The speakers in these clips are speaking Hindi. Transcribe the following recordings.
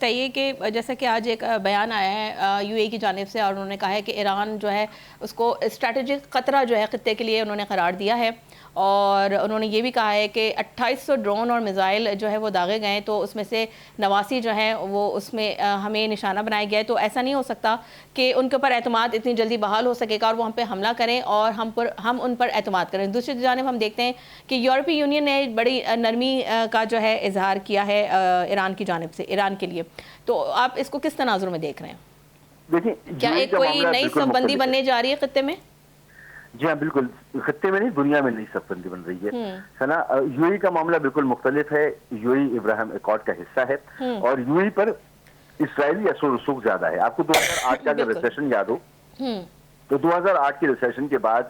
बताइए कि जैसा कि आज एक बयान आया है यूएई की जानिब से, और उन्होंने कहा है कि ईरान जो है उसको स्ट्रैटेजिक खतरा जो है खित्ते के लिए उन्होंने करार दिया है। और उन्होंने ये भी कहा है कि 2800 ड्रोन और मिसाइल जो है वो दागे गए, तो उसमें से 89 जो हैं वो उसमें हमें निशाना बनाया गया है। तो ऐसा नहीं हो सकता कि उनके ऊपर एतमाद इतनी जल्दी बहाल हो सकेगा और वो हम पे हमला करें और हम उन पर एतमाद करें। दूसरी जानिब हम देखते हैं कि यूरोपीय यूनियन ने बड़ी नरमी का जो है इजहार किया है ईरान की जानिब से, ईरान के लिए। तो आप इसको किस तनाजुर में देख रहे हैं? देखिए, क्या एक कोई नई सबबंदी बनने जा रही है खित्ते में? जी हाँ, बिल्कुल। खित्ते में नहीं, दुनिया में नई सबबंदी बन रही है ना। यूएई का मामला बिल्कुल मुख्तलिफ है। यूएई इब्राहिम एकॉर्ड का हिस्सा है और यूएई पर इसराइली असर रसूख ज्यादा है। आपको 2008 का अगर रिसेशन याद हो तो 2008 के रिसेशन के बाद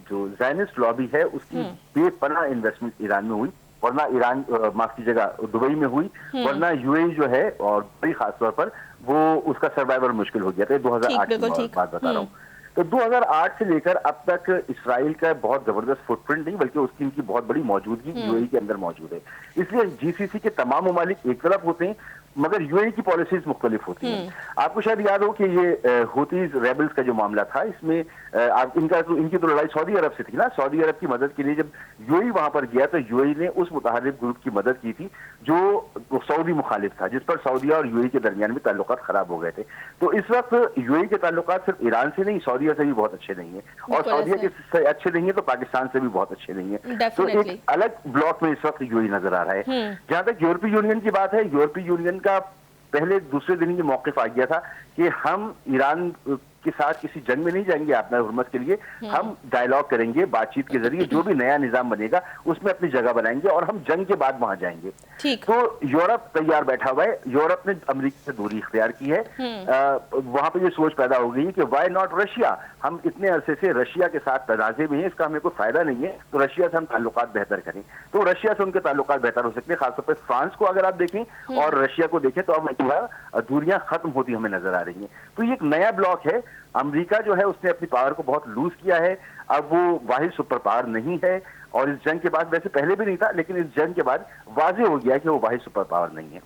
जो ज़ायनिस्ट लॉबी है उसकी बेपनाह इन्वेस्टमेंट ईरान में हुई, वरना ईरान माफ कीजिएगा दुबई में हुई, वरना यूएई जो है और बड़ी खासतौर पर वो उसका सर्वाइवल मुश्किल हो गया था। 2008 की बात बता रहा हूँ। तो 2008 से लेकर अब तक इसराइल का बहुत जबरदस्त फुटप्रिंट नहीं बल्कि उसकी इनकी बहुत बड़ी मौजूदगी यूएई के अंदर मौजूद है। इसलिए जीसीसी के तमाम ममालिक एक तरफ होते हैं मगर यूएई की पॉलिसीज मुख्तलिफ होती हैं। आपको शायद याद हो कि ये हुतीज रेबल्स का जो मामला था, इसमें इनकी तो लड़ाई सऊदी अरब से थी ना। सऊदी अरब की मदद के लिए जब यूएई वहां पर गया तो यूएई ने उस मुतहरिक ग्रुप की मदद की थी जो सऊदी मुखालिफ था, जिस पर सऊदीया और यूएई के दरमियान में ताल्लुकात खराब हो गए थे। तो इस वक्त यूएई के ताल्लुकात सिर्फ ईरान से नहीं, सऊदीया से भी बहुत अच्छे नहीं है, और सऊदीया के अच्छे नहीं है तो पाकिस्तान से भी बहुत अच्छे नहीं है। तो एक अलग ब्लॉक में इस वक्त यूएई नजर आ रहा है। जहां तक यूरोपीय यूनियन की बात है, यूरोपीय यूनियन का पहले दूसरे दिन ये मौक़िफ़ आ गया था कि हम ईरान के साथ किसी जंग में नहीं जाएंगे अपना हुर्मत के लिए, हम डायलॉग करेंगे, बातचीत के जरिए जो भी नया निजाम बनेगा उसमें अपनी जगह बनाएंगे और हम जंग के बाद वहां जाएंगे। तो यूरोप तैयार बैठा हुआ है। यूरोप ने अमेरिका से दूरी इख्तियार की है। वहां पर ये सोच पैदा हो गई है कि वाई नॉट रशिया, हम इतने अरसे से रशिया के साथ तनाज़े में हैं, इसका हमें कोई फायदा नहीं है, तो रशिया से हम ताल्लुकात बेहतर करें। तो रशिया से उनके ताल्लुकात बेहतर हो सकते हैं। खासतौर पर फ्रांस को अगर आप देखें और रशिया को देखें तो अब दूरियां खत्म होती हमें नजर आ रही हैं। तो ये एक नया ब्लॉक है। अमेरिका जो है उसने अपनी पावर को बहुत लूज किया है। अब वो वाहिद सुपर पावर नहीं है, और इस जंग के बाद, वैसे पहले भी नहीं था लेकिन इस जंग के बाद वाजे हो गया कि वो वाहिद सुपर पावर नहीं है।